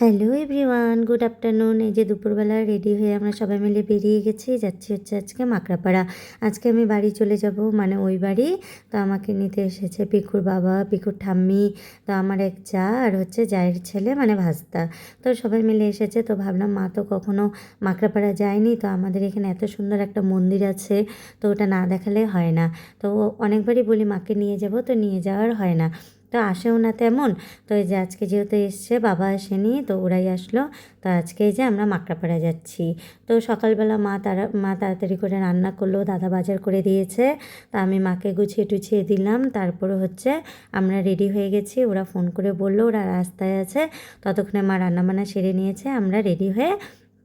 Hello everyone, good afternoon. এই যে দুপুরবেলা রেডি হয়ে আমরা সবাই মিলে বেরিয়ে গেছি, যাচ্ছি হচ্ছে আজকে মাকড়াপাড়া। আজকে আমি বাড়ি চলে যাব, মানে ওই বাড়ি। তো আমাকে নিতে এসেছে পিকুর বাবা, পিকুর ঠাম্মি, তো আমার এক যা আর হচ্ছে জায়ের ছেলে, মানে ভাস্তা। তো সবাই মিলে এসেছে। তো ভাবলাম মা তো কখনো মাকড়াপাড়া যায়নি, তো আমাদের এখানে এত সুন্দর একটা মন্দির আছে, তো ওটা না দেখালে হয় না। তো অনেকবারই বলি মাকে নিয়ে যাব, তো নিয়ে যাওয়ার হয় না, তো আসেও না তেমন। তো এই যে আজকে যেহেতু এসছে, বাবা আসেনি, তো ওরাই আসলো। তো আজকে এই যে আমরা মাকড়াপাড়া যাচ্ছি। তো সকালবেলা মা তাড়াতাড়ি করে রান্না করলো, দাদা বাজার করে দিয়েছে। তো আমি মাকে গুছিয়ে টুছিয়ে দিলাম, তারপরে হচ্ছে আমরা রেডি হয়ে গেছি। ওরা ফোন করে বললো ওরা রাস্তায় আছে, ততক্ষণে মা রান্নাবান্না সেরে নিয়েছে, আমরা রেডি হয়ে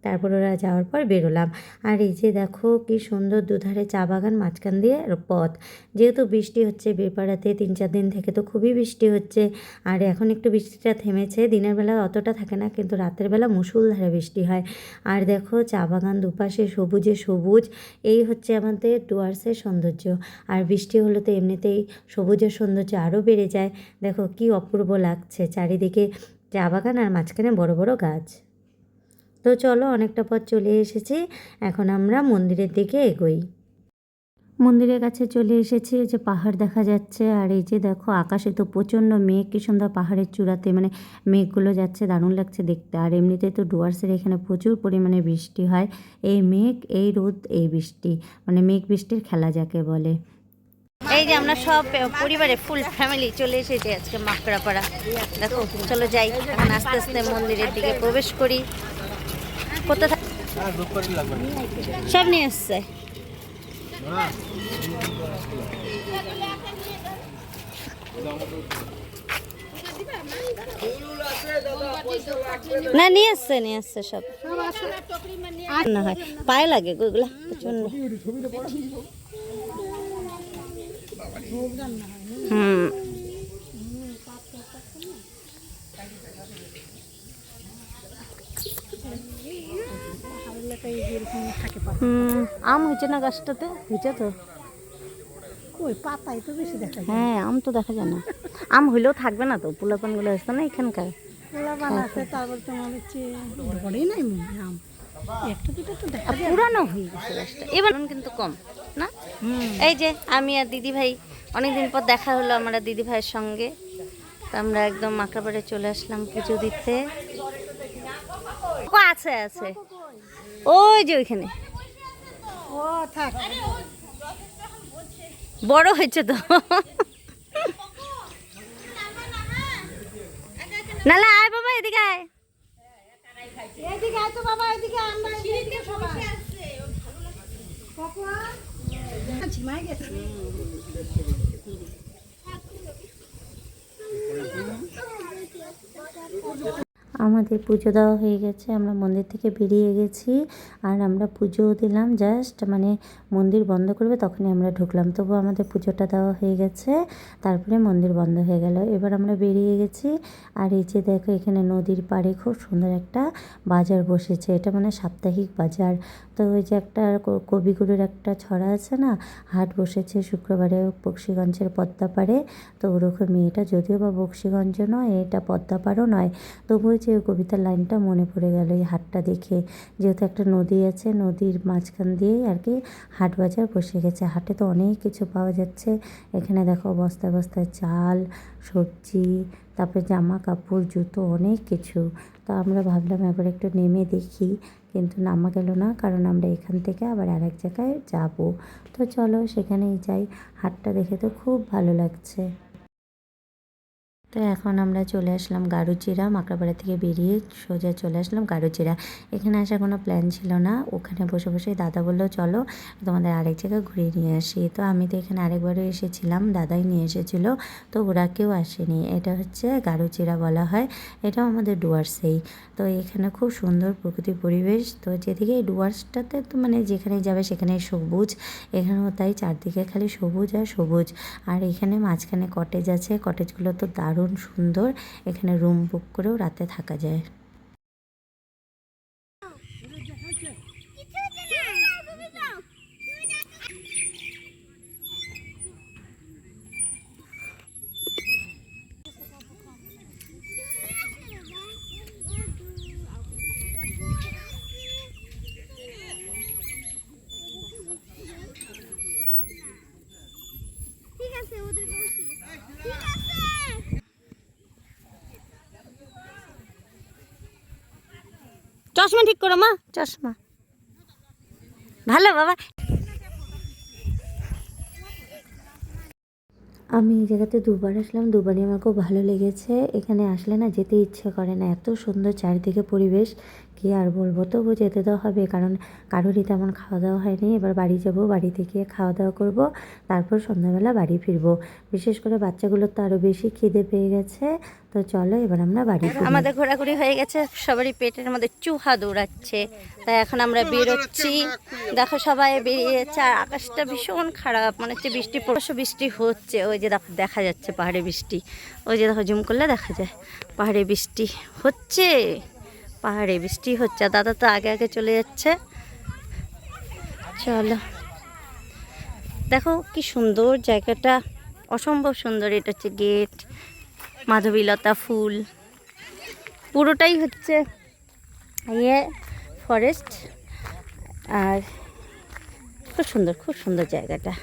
তারপর ওরা যাওয়ার পর বেরোলাম। আর এই যে দেখো কি সুন্দর দুধারে চা বাগান, মাঝখান দিয়ে পথ। যেহেতু বৃষ্টি হচ্ছে বেপাড়াতে 3-4 দিন থেকে, তো খুবই বৃষ্টি হচ্ছে। আর এখন একটু বৃষ্টিটা থেমেছে, দিনের বেলা অতটা থাকে না, কিন্তু রাতের বেলা মুষলধারে বৃষ্টি হয়। আর দেখো চা বাগান দুপাশে সবুজে সবুজ, এই হচ্ছে আমাদের ডুয়ার্সের সৌন্দর্য। আর বৃষ্টি হলে তো এমনিতেই সবুজের সৌন্দর্য আরও বেড়ে যায়। দেখো কি অপূর্ব লাগছে চারিদিকে চা বাগান আর মাঝখানে বড় বড় গাছ। তো চলো, অনেকটা পথ চলে এসেছি, এখন আমরা মন্দিরের দিকে এগোই। মন্দিরের কাছে চলে এসেছি, যে পাহাড় দেখা যাচ্ছে। আর এই যে দেখো আকাশে তো প্রচণ্ড মেঘ, কি সুন্দর পাহাড়ের চূড়াতে মানে মেঘগুলো যাচ্ছে, দারুণ লাগছে দেখতে। আর এমনিতে তো ডুয়ার্সের এখানে প্রচুর পরিমাণে বৃষ্টি হয়। এই মেঘ, এই রোদ, এই বৃষ্টি, মানে মেঘ বৃষ্টির খেলা যাকে বলে। এই যে আমরা সব পরিবারে ফুল ফ্যামিলি চলে এসেছি আজকে মাকড়াপাড়া। দেখো চলো যাই এখন আস্তে আস্তে মন্দিরের দিকে প্রবেশ করি। কোথায় সব নিয়ে এসছে, না নিয়ে আসছে সব। না হয় পায়ে লাগে ওইগুলা প্রচন্ড। আম হয়েছে না গাছটাতে? হয়েছে তো, ওই পাতাই তো বেশি দেখা যায়। হ্যাঁ, আম তো দেখা যায় না। আম হইলেও থাকবে না তো, পোলাপানগুলো আসছে না এখানকার। পোলাপান আছে, তারপর তোমার হচ্ছে ধরেই নাই আম, একটা দুটো তো দেখা যায়। পুরানো হয়ে গেছে গাছটা, এবার কিন্তু কম না। এই যে আমি আর দিদি ভাই, অনেকদিন পর দেখা হলো আমরা দিদি ভাইয়ের সঙ্গে। তো আমরা একদম মাকড়াপাড়ে চলে আসলাম পুজো দিতে। আছে আছে ওই যে ওইখানে, ও থাক, বড় হয়েছে তো। নালে আয় বাবা, এদিকে আয়, এদিকে আয় তো বাবা, এদিকে আমরা এদিকে সবাই কাকুয়া ঝিমাই গেছে। আমাদের পুজো দেওয়া হয়ে গেছে, আমরা মন্দির থেকে বেরিয়ে গেছি। আর আমরা পুজোও দিলাম, জাস্ট মানে মন্দির বন্ধ করবে তখনই আমরা ঢুকলাম। তবু আমাদের পুজোটা দেওয়া হয়ে গেছে, তারপরে মন্দির বন্ধ হয়ে গেল। এবার আমরা বেরিয়ে গেছি। আর এই যে দেখো এখানে নদীর পাড়ে খুব সুন্দর একটা বাজার বসেছে, এটা মানে সাপ্তাহিক বাজার। তো ওই যে একটা কবিগুরুর একটা ছড়া আছে না, হাট বসেছে শুক্রবারে বক্সিগঞ্জের পদ্মাপাড়ে। তো ওরকমই, এটা যদিও বা বক্সিগঞ্জ নয়, এটা পদ্মাপাড়ও নয়, তবুও যে কবিতার লাইনটা মনে পড়ে গেল এই হাটটা দেখে। যেহেতু একটা নদী আছে, নদীর মাঝখান দিয়েই আর কি হাট বাজার বসে গেছে। হাটে তো অনেক কিছু পাওয়া যাচ্ছে। এখানে দেখো বস্তায় বস্তায় চাল, সবজি, তারপরে জামা কাপড়, জুতো, অনেক কিছু। তো আমরা ভাবলাম এবার একটু নেমে দেখি, কিন্তু নামা গেল না, কারণ আমরা এখান থেকে আবার আরেক জায়গায় যাব। তো চলো সেখানেই যাই। হাটটা দেখে তো খুব ভালো লাগছে। তো এখন আমরা চলে আসলাম গারুচিরা, মাকড়াপাড়া থেকে বেরিয়ে সোজা চলে আসলাম গারুচিরা। এখানে আসার কোনো প্ল্যান ছিল না, ওখানে বসে বসে দাদা বললো চলো তোমাদের আরেক জায়গায় ঘুরিয়ে নিয়ে আসি। তো আমি তো এখানে আরেকবারও এসেছিলাম, দাদাই নিয়ে এসেছিলো, তো ওরা কেউ আসেনি। এটা হচ্ছে গারুচিরা বলা হয়, এটাও আমাদের ডুয়ার্সেই। তো এখানে খুব সুন্দর প্রকৃতি পরিবেশ। তো যেদিকে এই ডুয়ার্সটাতে তো মানে যেখানে যাবে সেখানে সবুজ, এখানেও তাই, চারদিকে খালি সবুজ আর সবুজ। আর এখানে মাঝখানে কটেজ আছে, কটেজগুলো তো দারুণ সুন্দর, এখানে রুম বুক করেও রাতে থাকা যায়। চশমা ঠিক করো মা, চশমা ভালো বাবা। আমি এই জায়গাতে দুবার আসলাম, দুবারই আমার খুব ভালো লেগেছে। এখানে আসলে না যেতে ইচ্ছে করে না, এত সুন্দর চারিদিকে পরিবেশ, কি আর বলবো। তবু যেতে তো হবে, কারণ কারোরই তেমন খাওয়া দাওয়া হয়নি। এবার বাড়ি যাব, বাড়িতে গিয়ে খাওয়া দাওয়া করব, তারপর সন্ধ্যাবেলা বাড়ি ফিরবো। বিশেষ করে বাচ্চাগুলোর তো আরও বেশি খিদে পেয়ে গেছে। তো চলো এবার আমরা বাড়ি ফিরি। আমাদের ঘোরাঘুরি হয়ে গেছে, সবারই পেটের মধ্যে চুহা দৌড়াচ্ছে, তাই এখন আমরা বেরোচ্ছি। দেখো সবাই বেরিয়েছে, আর আকাশটা ভীষণ খারাপ, মানে হচ্ছে বৃষ্টি পড়ছে, বৃষ্টি হচ্ছে। ওই যে দেখো দেখা যাচ্ছে পাহাড়ে বৃষ্টি, ওই যে দেখো জুম করলে দেখা যায় পাহাড়ে বৃষ্টি হচ্ছে, পাহাড়ে বৃষ্টি হচ্ছে। আর দাদা তো আগে আগে চলে যাচ্ছে। চলো দেখো কি সুন্দর জায়গাটা, অসম্ভব সুন্দর। এটা হচ্ছে গেট, মাধবীলতা ফুল, পুরোটাই হচ্ছে ইয়ে ফরেস্ট। আর খুব সুন্দর, খুব সুন্দর জায়গাটা।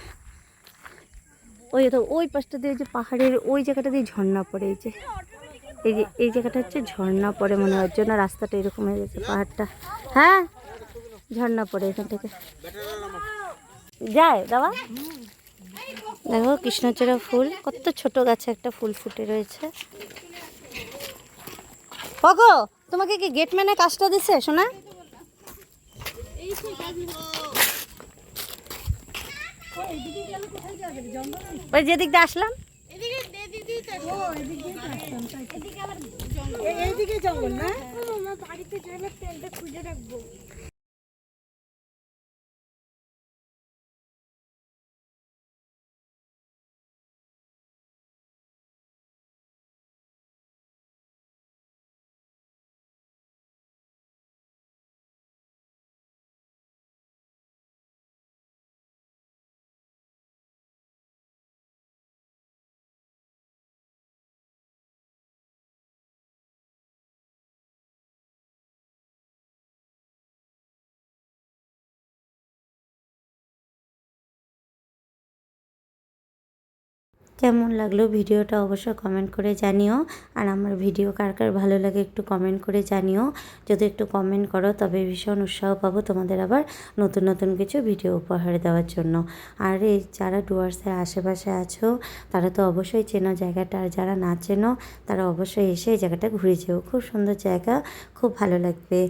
ওই তো ওই পাশটা দিয়ে যে পাহাড়ের ওই জায়গাটা দিয়ে ঝর্ণা পড়ে, এই জায়গাটা হচ্ছে ঝর্ণা পড়ে মনে হয়, জন্য রাস্তাটা এরকম হয়ে গেছে পাহাড়টা। হ্যাঁ ঝর্ণা পড়ে এখান থেকে যায় দাদা। দেখো কৃষ্ণচূড়া ফুল, কত ছোট গাছে একটা ফুল ফুটে রয়েছে। পগো তোমাকে কি গেটম্যানে কাজটা দিছে শোনা? ওই যেদিক দিয়ে আসলাম এইদিকে জঙ্গল না, আমার বাড়িতে যাবে ট্রেনটা খুঁজে রাখবো। কেমন লাগলো ভিডিওটা অবশ্যই কমেন্ট করে জানিও। আর আমার ভিডিও কার কার ভালো লাগে একটু কমেন্ট করে জানিও। যদি একটু কমেন্ট করো তবে ভীষণ উৎসাহ পাবো তোমাদের আবার নতুন নতুন কিছু ভিডিও উপহার দেওয়ার জন্য। আর এই যারা ডুয়ার্সের আশেপাশে আছো তারা তো অবশ্যই চেনো জায়গাটা, আর যারা না চেনো তারা অবশ্যই এসে এই জায়গাটা ঘুরে যেও। খুব সুন্দর জায়গা, খুব ভালো লাগবে।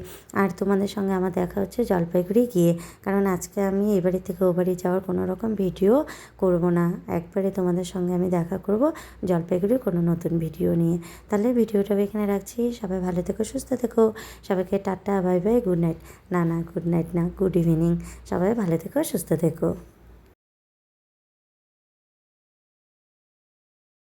আর তোমাদের সঙ্গে আমার দেখা হচ্ছে জলপাইগুড়ি গিয়ে, কারণ আজকে আমি এই বাড়ি থেকে ও বাড়ি যাওয়ার কোনো রকম ভিডিও করব না, একবারে তোমাদের সঙ্গে আমি দেখা করব জলপাইগুড়ির কোনো নতুন ভিডিও নিয়ে। তাহলে ভিডিওটা এখানে রাখছি। সবাই ভালো থেকো, সুস্থ থেকো। সবাইকে tata, bye bye, good night. না গুড নাইট না, গুড ইভিনিং। সবাই ভালো থেকো, সুস্থ থেকো।